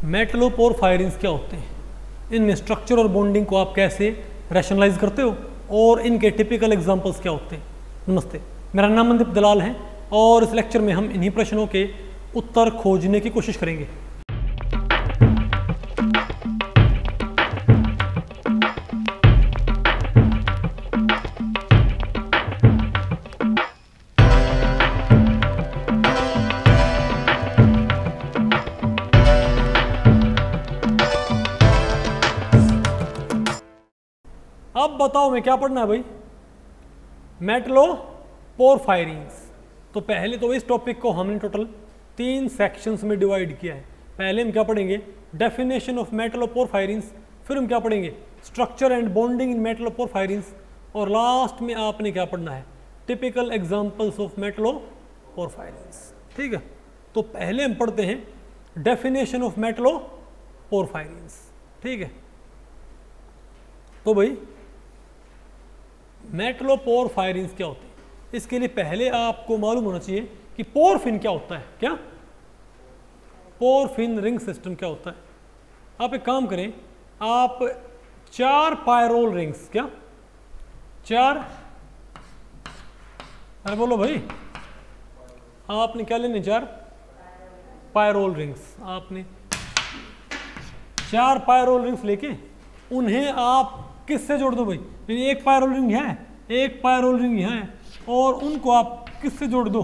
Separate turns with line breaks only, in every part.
मेटलोपोरफायरिन्स क्या होते हैं, इनमें स्ट्रक्चर और बॉन्डिंग को आप कैसे रैशनलाइज करते हो और इनके टिपिकल एग्जांपल्स क्या होते हैं। नमस्ते, मेरा नाम मनदीप दलाल है और इस लेक्चर में हम इन्हीं प्रश्नों के उत्तर खोजने की कोशिश करेंगे। अब बताओ मैं क्या पढ़ना है भाई, मेटलोपोरफायरिन्स। तो पहले तो इस टॉपिक को हमने टोटल 3 सेक्शंस में डिवाइड किया है। पहले हम क्या पढ़ेंगे, डेफिनेशन ऑफ मेटलोपोरफायरिन्स, फिर हम क्या पढ़ेंगे, स्ट्रक्चर एंड बॉन्डिंग इन मेटलोपोरफायरिन्स, और लास्ट में आपने क्या पढ़ना है, टिपिकल एग्जांपल्स ऑफ मेटलोपोरफायरिन्स। ठीक है, तो पहले हम पढ़ते हैं डेफिनेशन ऑफ मेटलोपोरफायरिन्स। ठीक है, तो भाई मेटलोपोरफायरिन्स क्या होते हैं, इसके लिए पहले आपको मालूम होना चाहिए कि पोरफिन क्या होता है। क्या पोरफिन रिंग सिस्टम क्या होता है। आप एक काम करें, आप 4 पायरोल रिंग्स, क्या 4, अरे बोलो भाई, आपने क्या लेने, 4 पायरोल रिंग्स। आपने 4 पायरोल रिंग्स लेके उन्हें आप किससे जोड़ दो भाई, एक पायरोल रिंग है, एक पायरोल रिंग यहाँ है, और उनको आप किससे जोड़ दो,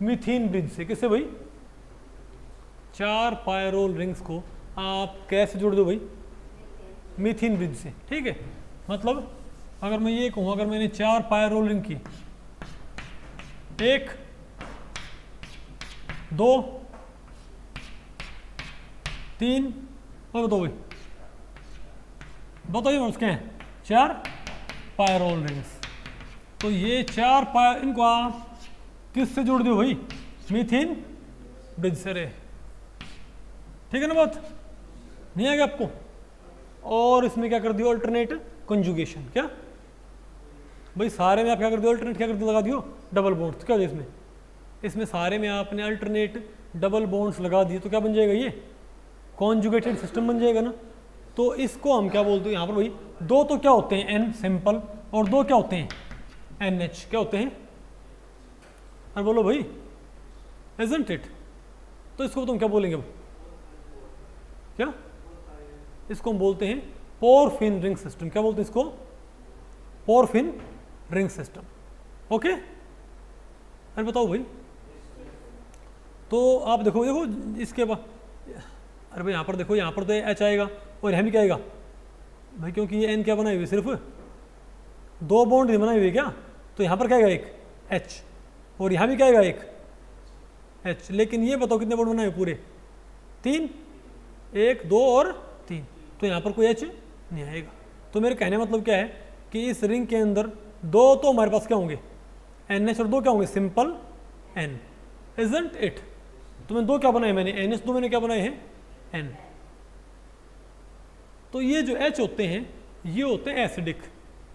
मीथेन ब्रिज से। किससे भाई, 4 पायरोल रिंग्स को आप कैसे जोड़ दो भाई, मीथेन ब्रिज से। ठीक है, मतलब अगर मैं ये कहूँ, अगर मैंने 4 पायरोल रिंग की, 1 2 3, और बताओ भाई, बताइए उसके हैं 4 पायरोल रिंग्स। तो ये 4 इनको आप किससे जोड़ दो भाई, मीथेन ब्रिज से। रे ठीक है ना, बात नहीं आ गया आपको। और इसमें क्या कर दियो, अल्टरनेट कंजुगेशन। क्या भाई, सारे में आप क्या कर दियो, अल्टरनेट क्या कर दियो, लगा दियो डबल बॉन्ड्स। क्या हो इसमें, इसमें सारे में आपने अल्टरनेट डबल बॉन्ड्स लगा दिए, तो क्या बन जाएगा, ये कॉन्जुगेटेड सिस्टम बन जाएगा ना। तो इसको हम क्या बोलते हैं यहाँ पर भाई, 2 तो क्या होते हैं, एन सिंपल, और 2 क्या होते हैं, NH। क्या होते हैं, अरे बोलो भाई, इजंट इट। तो इसको तुम क्या बोलेंगे, क्या इसको हम बोलते हैं पोरफिन रिंग सिस्टम। क्या बोलते हैं इसको, पोरफिन रिंग सिस्टम। ओके, अरे बताओ भाई, तो आप देखो इसके बाद, अरे भाई यहाँ पर देखो, यहाँ पर तो H आएगा और यहाँ भी क्या आएगा भाई, क्योंकि ये N क्या बनाई हुई, सिर्फ 2 बॉन्ड बनाई हुई क्या, तो यहाँ पर क्या आएगा, एक H, और यहाँ भी क्या आएगा, एक H। लेकिन ये बताओ कितने बॉन्ड बनाए हुए, पूरे 3, 1 2 और 3, तो यहाँ पर कोई H नहीं आएगा। तो मेरे कहने मतलब क्या है कि इस रिंग के अंदर 2 तो हमारे पास क्या होंगे, NH, और 2 क्या होंगे, सिंपल N। Isn't it. तो मैंने 2 क्या बनाए, मैंने NH, 2 मैंने क्या बनाए हैं, N। तो ये जो H होते हैं, ये होते हैं एसिडिक,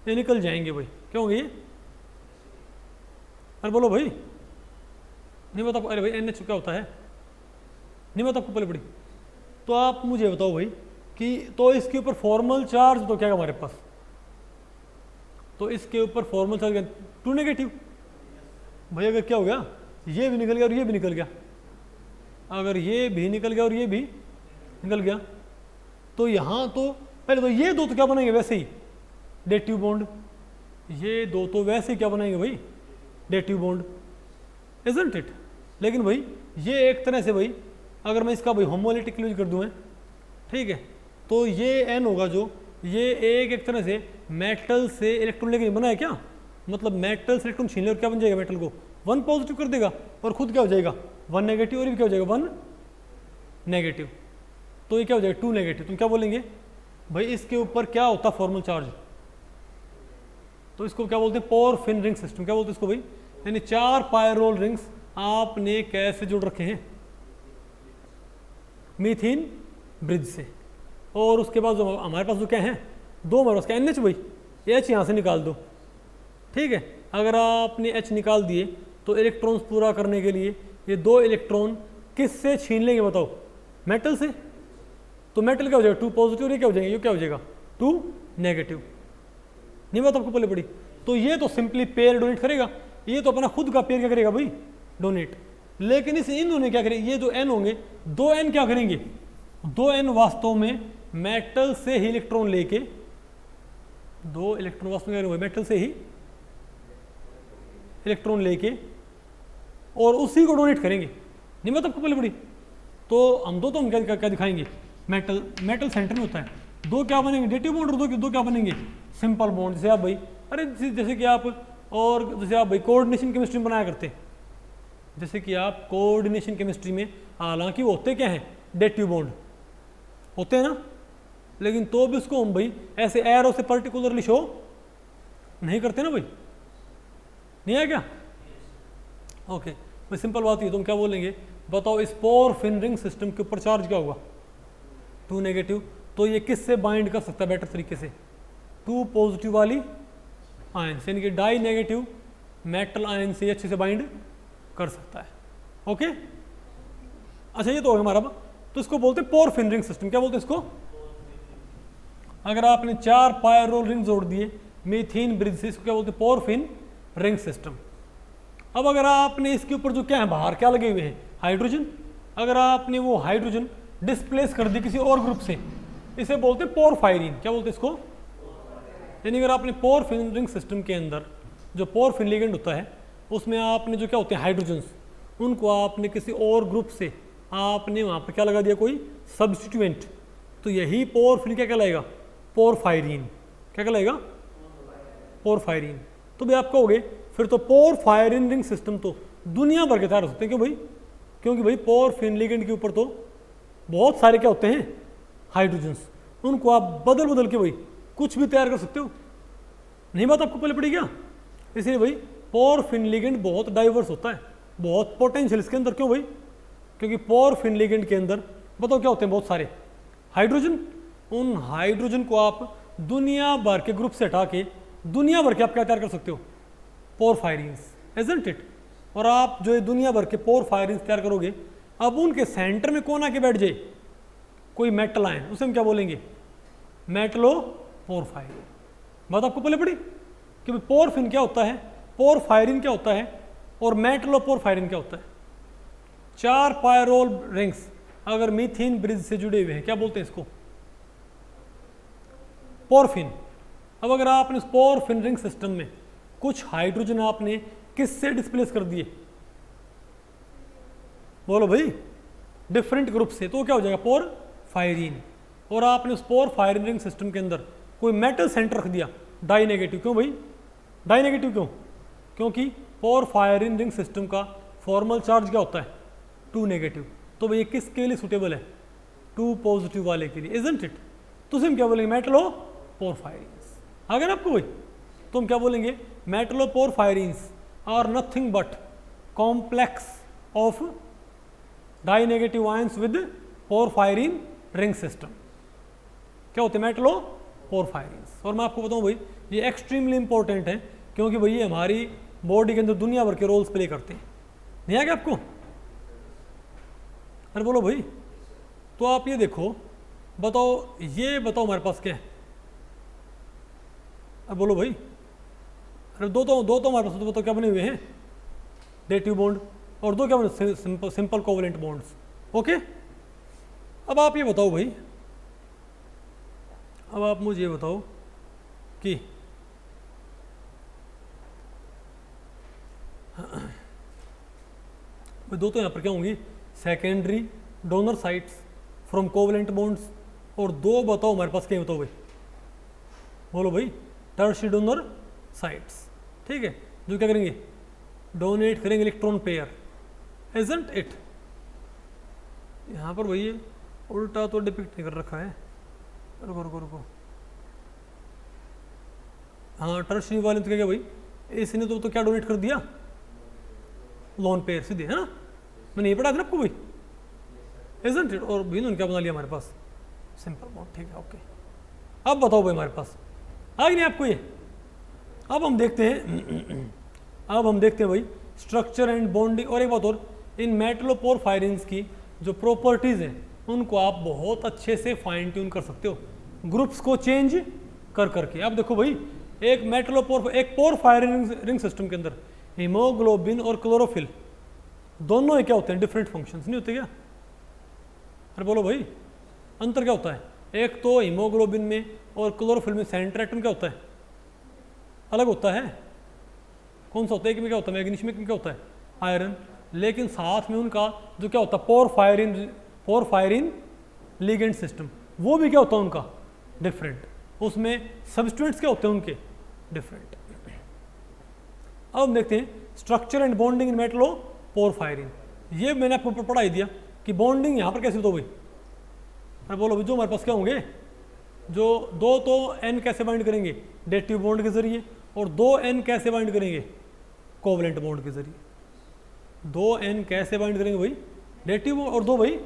ये निकल जाएंगे भाई। क्या होंगे ये, अरे बोलो भाई, नहीं बता। अरे भाई NH क्या होता है, नहीं बता आपको पहले पड़ी। तो आप मुझे बताओ भाई कि तो इसके ऊपर फॉर्मल चार्ज तो क्या है हमारे पास, तो इसके ऊपर फॉर्मल चार्ज 2 नेगेटिव भाई। अगर क्या हो गया, ये भी निकल गया और ये भी निकल गया, अगर ये भी निकल गया और ये भी निकल गया, तो यहाँ तो पहले तो ये 2 तो क्या बनाएंगे, वैसे ही डेटिव बॉन्ड। ये 2 तो वैसे ही क्या बनाएंगे भाई, डेटिव बॉन्ड, इजंट इट। लेकिन भाई ये एक तरह से भाई, अगर मैं इसका भाई होमोलिटिक यूज कर दूँ, ठीक है, तो ये N होगा, जो ये एक तरह से मेटल से इलेक्ट्रॉन लेके बनाया क्या, मतलब मेटल से इलेक्ट्रॉन छीन ले और क्या बन जाएगा, मेटल को 1 पॉजिटिव कर देगा और खुद क्या हो जाएगा 1 नेगेटिव, और ये क्या हो जाएगा 1 नेगेटिव। तो ये क्या हो जाएगा 2 नेगेटिव। तुम क्या बोलेंगे भाई, इसके ऊपर क्या होता फॉर्मल चार्ज, तो इसको क्या बोलते हैं, पोरफिन रिंग सिस्टम। क्या बोलते हैं इसको भाई, यानी 4 पायरोल रिंग्स आपने कैसे जोड़ रखे हैं, मीथेन ब्रिज से। और उसके बाद जो हमारे पास जो क्या है, 2 हमारे पास क्या, NH भाई, H यहाँ से निकाल दो। ठीक है, अगर आपने H निकाल दिए तो इलेक्ट्रॉन्स पूरा करने के लिए ये 2 इलेक्ट्रॉन किससे छीन लेंगे बताओ, मेटल से। तो मेटल क्या हो जाएगा, 2 पॉजिटिव, ये क्या हो जाएगा, ये क्या हो जाएगा 2 नेगेटिव। नहीं बात आपको पहले पड़ी। तो ये तो सिंपली पेयर डोनेट करेगा, ये तो अपना खुद का पेयर क्या करेगा भाई, डोनेट। लेकिन इस इन दोनों क्या करेंगे, ये जो एन होंगे 2 एन क्या करेंगे, 2 एन वास्तव में मेटल से ही इलेक्ट्रॉन लेके, 2 इलेक्ट्रॉन वास्तव में मेटल से ही इलेक्ट्रॉन लेके और उसी को डोनेट करेंगे। नहीं बात आपको पहले पड़ी। तो हम हम क्या दिखाएंगे, मेटल सेंटर में होता है, 2 क्या बनेंगे डेटिव बॉन्ड और 2 क्या बनेंगे सिंपल बॉन्ड। जैसे आप भाई जैसे कि आप भाई कोऑर्डिनेशन केमिस्ट्री में बनाया करते हैं, जैसे कि आप कोऑर्डिनेशन केमिस्ट्री में, हालांकि वो होते क्या हैं डेटिव बॉन्ड होते हैं ना, लेकिन तो भी उसको हम भाई ऐसे एरो से पर्टिकुलरली शो नहीं करते ना भाई, नहीं है क्या। ओके भाई सिंपल बात है, तुम क्या बोलेंगे बताओ, इस पोरफिन रिंग सिस्टम के ऊपर चार्ज क्या होगा 2 नेगेटिव। तो ये किससे बाइंड कर सकता है बेटर तरीके से, 2 पॉजिटिव वाली आयन से, यानी कि डाई नेगेटिव मेटल आयन से अच्छे से बाइंड कर सकता है। ओके अच्छा ये तो होगा हमारा। तो इसको बोलते हैं पोरफिन रिंग सिस्टम। क्या बोलते हैं इसको, अगर आपने 4 पायरोल रिंग जोड़ दिए मीथेन ब्रिज से, इसको क्या बोलते हैं पोरफिन रिंग सिस्टम। अब अगर आपने इसके ऊपर जो क्या है बाहर क्या लगे हुए हैं हाइड्रोजन, अगर आपने वो हाइड्रोजन डिस्प्लेस कर दी किसी और ग्रुप से, इसे बोलते हैं पोरफायरिन। क्या बोलते हैं इसको, यानी अगर आपने पोरफिन रिंग सिस्टम के अंदर जो पोरफिन लिगेंड होता है उसमें आपने जो क्या होते हैं हाइड्रोजन्स, उनको आपने किसी और ग्रुप से आपने वहाँ पर क्या लगा दिया कोई सब्स्टिट्यूएंट, तो यही पोरफिन क्या कहलाएगा पोरफायरिन। क्या कहलाएगा पोरफायरिन। तो भाई आप कहोगे फिर तो पोरफायरिन रिंग सिस्टम तो दुनिया भर के तैयार हो सकते हैं। क्यों भाई, क्योंकि भाई पोरफिन लिगेंड के ऊपर तो बहुत सारे क्या होते हैं हाइड्रोजन्स, उनको आप बदल बदल के भाई कुछ भी तैयार कर सकते हो। नहीं बात आपको पहले पड़ी क्या, इसलिए भाई पोरफिन लिगेंड बहुत डाइवर्स होता है, बहुत पोटेंशियल इसके अंदर। क्यों भाई, क्योंकि पोरफिन लिगेंड के अंदर बताओ क्या होते हैं बहुत सारे हाइड्रोजन, उन हाइड्रोजन को आप दुनिया भर के ग्रुप से हटा के दुनिया भर के आप क्या तैयार कर सकते हो पोरफायरिन्स, इजंट इट। और आप जो दुनिया भर के पोरफायरिन्स तैयार करोगे, अब उनके सेंटर में कौन आके बैठ जाए कोई मेटल आयन, उसे हम क्या बोलेंगे मेटलो पोरफायरिन। बात आपको पहले पड़ी कि पोरफिन क्या होता है, पोरफायरिन क्या होता है और मेटलो पोरफायरिन क्या होता है। 4 पायरोल रिंग्स अगर मीथेन ब्रिज से जुड़े हुए हैं क्या बोलते हैं इसको पोरफिन। अब अगर आपने उस पोरफिन रिंग सिस्टम में कुछ हाइड्रोजन आपने किससे डिस्प्लेस कर दिए, बोलो भाई डिफरेंट ग्रुप से, तो क्या हो जाएगा पोरफायरिन। और आपने उस पोरफायरिन रिंग सिस्टम के अंदर कोई मेटल सेंटर रख दिया डाई नेगेटिव। क्यों भाई डाई नेगेटिव क्यों, क्योंकि पोरफायरिन रिंग सिस्टम का फॉर्मल चार्ज क्या होता है 2 नेगेटिव। तो भाई किसके लिए सुटेबल है 2 पॉजिटिव वाले के लिए, इजंट इट। तो हम क्या बोलेंगे मेटलो पोरफायरिन्स। अगर आपको भाई तो हम क्या बोलेंगे metalloporphyrins are nothing but complex of di negative ions with porphyrin ring system. क्या होते हैं मेटलो पोरफायरिन्स। और मैं आपको बताऊं भाई ये एक्सट्रीमली इंपॉर्टेंट है, क्योंकि भाई ये हमारी बॉडी के अंदर दुनिया भर के रोल्स प्ले करते हैं। नहीं आ गया आपको, अरे बोलो भाई। तो आप ये देखो बताओ, ये बताओ हमारे पास क्या है, अब बोलो भाई। अरे दो तो हमारे पास तो बताओ क्या बने हुए हैं डेटिव बॉन्ड, और 2 क्या बने सिंपल कोवलेंट बॉन्ड्स। ओके अब आप ये बताओ भाई, अब आप मुझे ये बताओ कि भाई 2 तो यहाँ पर क्या होंगी secondary donor sites from covalent bonds, और 2 बताओ हमारे पास क्या बताओ भाई, बोलो भाई टर्शियरी डोनर साइट्स। ठीक है, जो क्या करेंगे डोनेट करेंगे इलेक्ट्रॉन पेयर, इजंट इट। यहाँ पर भाई ये उल्टा तो डिपिक्ट नहीं कर रखा है, रुको रुको रुको, हाँ टर्शियरी वाले तो क्या भाई इसने तो क्या डोनेट कर दिया लोन पेयर सीधे, है ना, मैंने ये पढ़ा था ना आपको भाई, इजंट इट। और भी क्या बना लिया हमारे पास सिंपल बॉन्ड। ठीक है ओके, अब बताओ भाई हमारे पास आ गई नहीं आपको ये। अब हम देखते हैं भाई स्ट्रक्चर एंड बॉन्डिंग। और एक बात और, इन मेटलोपोरफायरिन्स की जो प्रॉपर्टीज़ हैं उनको आप बहुत अच्छे से फाइन ट्यून कर सकते हो ग्रुप्स को चेंज कर करके। अब देखो भाई, एक एक पोरफायरिन रिंग सिस्टम के अंदर हीमोग्लोबिन और क्लोरोफिल दोनों क्या होते हैं, डिफरेंट फंक्शंस नहीं होते क्या? अरे बोलो भाई, अंतर क्या होता है? एक तो हीमोग्लोबिन में और क्लोरोफिल में सेंटर एटम क्या होता है, अलग होता है। कौन सा होता है? एक में क्या होता है, मैग्नीशियम, एक में क्या होता है, आयरन। लेकिन साथ में उनका जो क्या होता है, पोरफायरिन लिगेंड सिस्टम, वो भी क्या होता है उनका, डिफरेंट। उसमें सब्स्टिट्यूएंट्स क्या होते हैं उनके, डिफरेंट। अब हम देखते हैं structure and bonding in Metlo porphyrin. ये मैंने आपको पढ़ा ही दिया कि बॉन्डिंग यहाँ पर कैसे होता है भाई। अरे बोलो भाई, जो हमारे पास क्या होंगे, जो दो तो एन कैसे बाइंड करेंगे, डेटिव बॉन्ड के जरिए, और दो एन कैसे बाइंड करेंगे, कोवलेंट बॉन्ड के जरिए। दो एन कैसे बाइंड करेंगे भाई, डेटिव, और दो भाई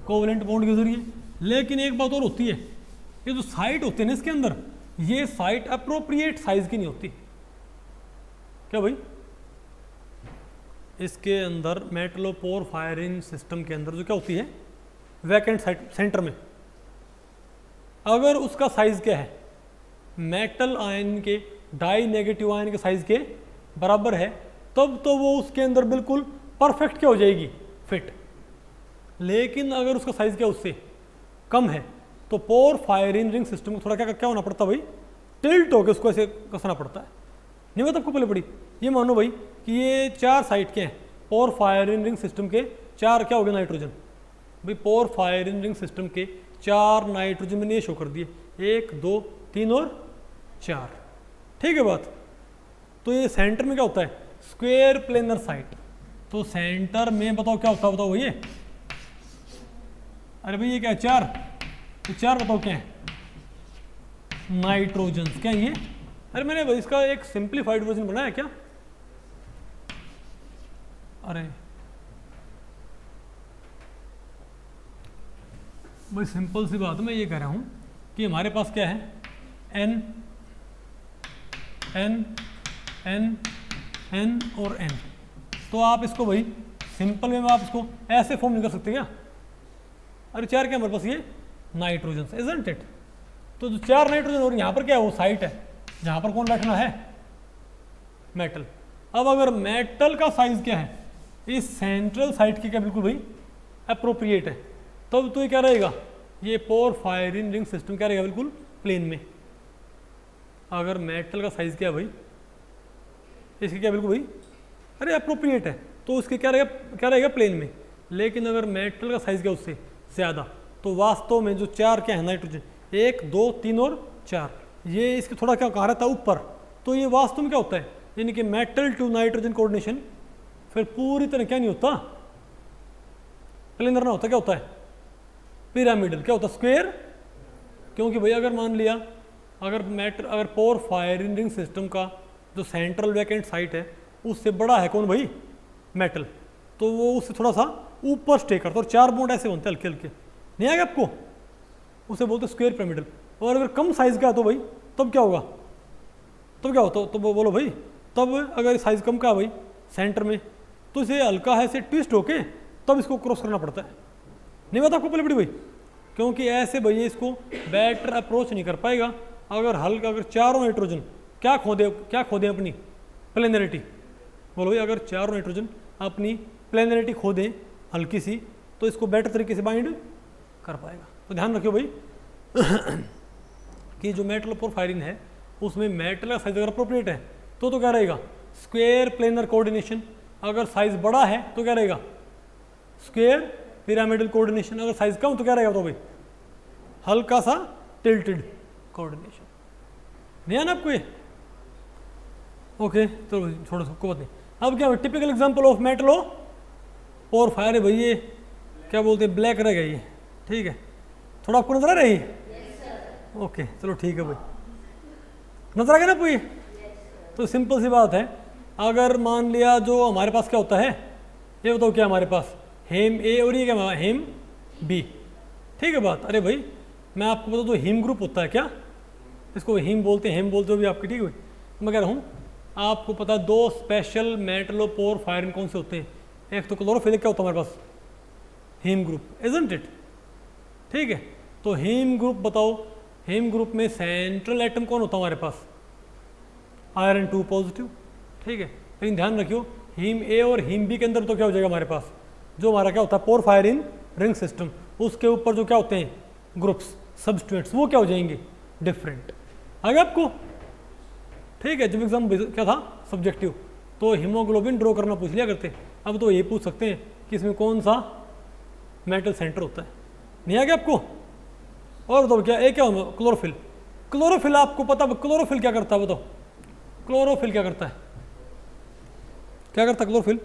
कोवलेंट बॉन्ड के जरिए। लेकिन एक बात और होती है, ये जो साइट होते हैं ना इसके अंदर, ये साइट अप्रोप्रिएट साइज की नहीं होती। क्या भाई? इसके अंदर मेटलोपोरफायरिन सिस्टम के अंदर जो क्या होती है, वैकेंट साइट सेंटर में, अगर उसका साइज क्या है, मेटल आयन के डाई नेगेटिव आयन के साइज के बराबर है, तब तो वो उसके अंदर बिल्कुल परफेक्ट क्या हो जाएगी, फिट। लेकिन अगर उसका साइज क्या उससे कम है, तो पोरफायरिन रिंग सिस्टम को थोड़ा क्या होना पड़ता है भाई, टिल्ट होकर उसको ऐसे कसना पड़ता है। नहीं बात आपको पहले पड़ी। ये मानो भाई कि ये चार साइट के हैं पोरफायरिन रिंग सिस्टम के, चार क्या हो गए, नाइट्रोजन। भाई पोरफायरिन रिंग सिस्टम के चार नाइट्रोजन मैंने ये शो कर दिए, 1 2 3 और 4। ठीक है बात। तो ये सेंटर में क्या होता है, स्क्वायर प्लेनर साइट। तो सेंटर में बताओ क्या होता है, बताओ भैया। अरे भाई ये क्या है, चार, तो चार बताओ क्या है, नाइट्रोजन। क्या है ये? अरे मैंने भाई इसका एक सिंप्लीफाइड वर्जन बनाया क्या? अरे भाई सिंपल सी बात, मैं ये कह रहा हूं कि हमारे पास क्या है, एन एन एन एन और एन। तो आप इसको भाई सिंपल में आप इसको ऐसे फॉर्म नहीं कर सकते क्या? अरे चार क्या हमारे पास, ये नाइट्रोजन, इजंट इट? तो जो चार नाइट्रोजन और यहाँ पर क्या है, वो साइट है जहाँ पर कौन बैठना है, मेटल। अब अगर मेटल का साइज क्या है, इस सेंट्रल साइट की क्या बिल्कुल भाई अप्रोप्रिएट है, तब तो ये क्या रहेगा, ये पोरफायरिन रिंग सिस्टम क्या रहेगा, बिल्कुल प्लेन में। अगर मेटल का साइज क्या है भाई, इसकी क्या बिल्कुल भाई अरे अप्रोप्रिएट है, तो उसके क्या रहेगा प्लेन में। लेकिन अगर मेटल का साइज क्या उससे ज़्यादा, तो वास्तव में जो चार क्या है नाइट्रोजन, 1 2 3 और 4, ये इसके थोड़ा क्या कहा रहता है ऊपर। तो ये वास्तव में क्या होता है, यानी कि मेटल टू नाइट्रोजन कोऑर्डिनेशन फिर पूरी तरह क्या नहीं होता, प्लेनर ना होता, क्या होता है, पिरामिडल। क्या होता है, स्क्वायर। क्योंकि भाई अगर मान लिया अगर पोरफायरिन रिंग सिस्टम का जो सेंट्रल वैकेंट साइट है उससे बड़ा है कौन भाई, मेटल, तो वो उससे थोड़ा सा ऊपर स्टे करता है, और चार बॉन्ड ऐसे बनते हैं हल्के हल्के, नहीं आएगा आपको, उसे बोलते हैं स्क्वायर पिरामिडल। और अगर कम साइज का है तो भाई तब क्या होगा, तब क्या होता, तो बोलो भाई, तब अगर साइज कम का है भाई सेंटर में, तो इसे हल्का है से ट्विस्ट होके तब इसको क्रॉस करना पड़ता है। नहीं बता आपको पहले बड़ी भाई, क्योंकि ऐसे भैया इसको बेटर अप्रोच नहीं कर पाएगा। अगर चारों नाइट्रोजन क्या खो दें अपनी प्लेनरिटी, बोलो भाई अगर चारों नाइट्रोजन अपनी प्लेनरिटी खो दें हल्की सी, तो इसको बेटर तरीके से बाइंड कर पाएगा। तो ध्यान रखियो भाई कि जो मेटल पोरफायरिन है उसमें मेटल का साइज अगर अप्रोप्रिएट है तो क्या रहेगा, स्क्वायर प्लेनर कोऑर्डिनेशन। अगर साइज बड़ा है तो क्या रहेगा, स्क्वायर पिरामिडल कोऑर्डिनेशन। अगर साइज कम तो क्या रहेगा, तो भाई हल्का सा टिल्टेड कोऑर्डिनेशन। नहीं है ना आपको ये? ओके, तो छोड़ो सबको बात नहीं। अब क्या टिपिकल एग्जांपल ऑफ मेटलो पोरफायर है भाई, ये क्या बोलते हैं, ब्लैक रहेगा ये। ठीक है, थोड़ा आपको नजर आ रही है? ओके चलो ठीक है भाई, नजर आ गया ना आपको ये? तो सिंपल सी बात है, अगर मान लिया जो हमारे पास क्या होता है, ये बताओ क्या हमारे पास हेम ए और ये क्या हेम बी। ठीक है बात। अरे भाई मैं आपको बता दूं, हीम ग्रुप होता है क्या, इसको हीम बोलते हैं, हेम बोलते हो भी आपके। ठीक है भाई, मैं कह रहा हूँ आपको पता है दो स्पेशल मेटलोपोरफायरिन कौन से होते हैं, एक तो क्लोरोफिल, क्या होता है हमारे पास हीम ग्रुप, इजंट इट? ठीक है। तो हीम ग्रुप बताओ, हीम ग्रुप में सेंट्रल एटम कौन होता है हमारे पास? आयरन 2 पॉजिटिव, ठीक है। लेकिन ध्यान रखियो हीम ए और हीम बी के अंदर तो क्या हो जाएगा हमारे पास, जो हमारा क्या होता है पोरफायरिन रिंग सिस्टम, उसके ऊपर जो क्या होते हैं ग्रुप्स सब्स्टिट्यूएंट्स, वो क्या हो जाएंगे डिफरेंट। आगे आपको, ठीक है। जब एग्जाम क्या था सब्जेक्टिव, तो हीमोग्लोबिन ड्रॉ करना पूछ लिया करते, अब तो ये पूछ सकते हैं कि इसमें कौन सा मेटल सेंटर होता है। नहीं आ गया आपको? और बताओ क्या एक क्या होगा क्लोरोफिल। क्लोरोफिल आपको पता, क्लोरोफिल क्या करता है बताओ? क्लोरोफिल क्या करता है? क्या करता है क्लोरोफिल?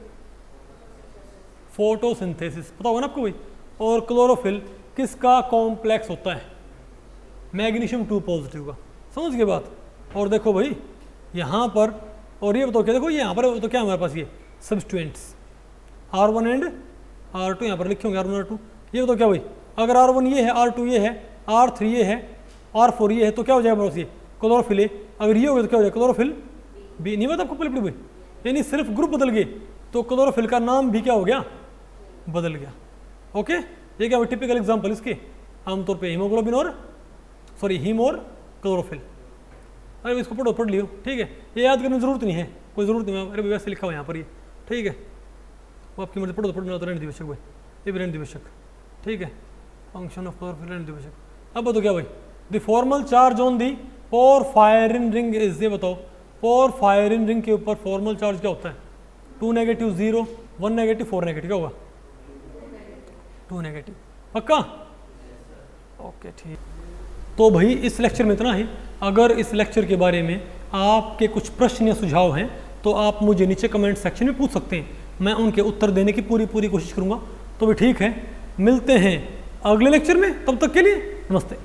फोटोसिंथेसिस, पता होगा ना आपको भाई। और क्लोरोफिल किसका कॉम्प्लेक्स होता है? मैग्नीशियम 2 पॉजिटिव का, समझ गए बात। और देखो भाई यहाँ पर, और ये बताओ क्या, देखो यहाँ पर तो क्या हमारे पास ये सब्स्टिट्यूएंट्स R1 एंड R2 यहाँ पर लिखे होंगे, R1 R2। ये बताओ क्या भाई, अगर R1 ये है, R2 ये है, R3 ये है, R4 ये है, तो क्या हो जाएगा हमारे पास ये क्लोरोफिल ए। अगर ये हो गया तो क्या हो जाएगा क्लोरोफिल बी। नहीं पता आपको पहले भाई, यानी सिर्फ ग्रुप बदल गए तो क्लोरोफिल का नाम भी क्या हो गया, बदल गया। ओके, ये क्या टिपिकल एग्जांपल इसके आमतौर पे हीमोग्लोबिन और हीम और क्लोरोफिल। अरे इसको पढ़ लियो, ठीक है। ये याद करने की जरूरत नहीं है, कोई जरूरत नहीं है, अरे वैसे लिखा हुआ यहाँ पर ये, ठीक है। वो आपकी मर्जी, पढ़ना तो रहने दिवशक भाई, ये भी रहने दिवशक, ठीक है। फंक्शन ऑफ क्लोरोफिल रहने दिवशक। अब बताओ क्या भाई, the formal charge on the porphyrin ring is, ये बताओ पोरफायरिन रिंग के ऊपर फॉर्मल चार्ज क्या होता है? 2 नेगेटिव 0 1 नेगेटिव 4 नेगेटिव, क्या होगा 2 नेगेटिव, पक्का? ओके ठीक। तो भाई इस लेक्चर में इतना ही। अगर इस लेक्चर के बारे में आपके कुछ प्रश्न या सुझाव हैं तो आप मुझे नीचे कमेंट सेक्शन में पूछ सकते हैं, मैं उनके उत्तर देने की पूरी कोशिश करूँगा। तो भी ठीक है, मिलते हैं अगले लेक्चर में, तब तक के लिए नमस्ते।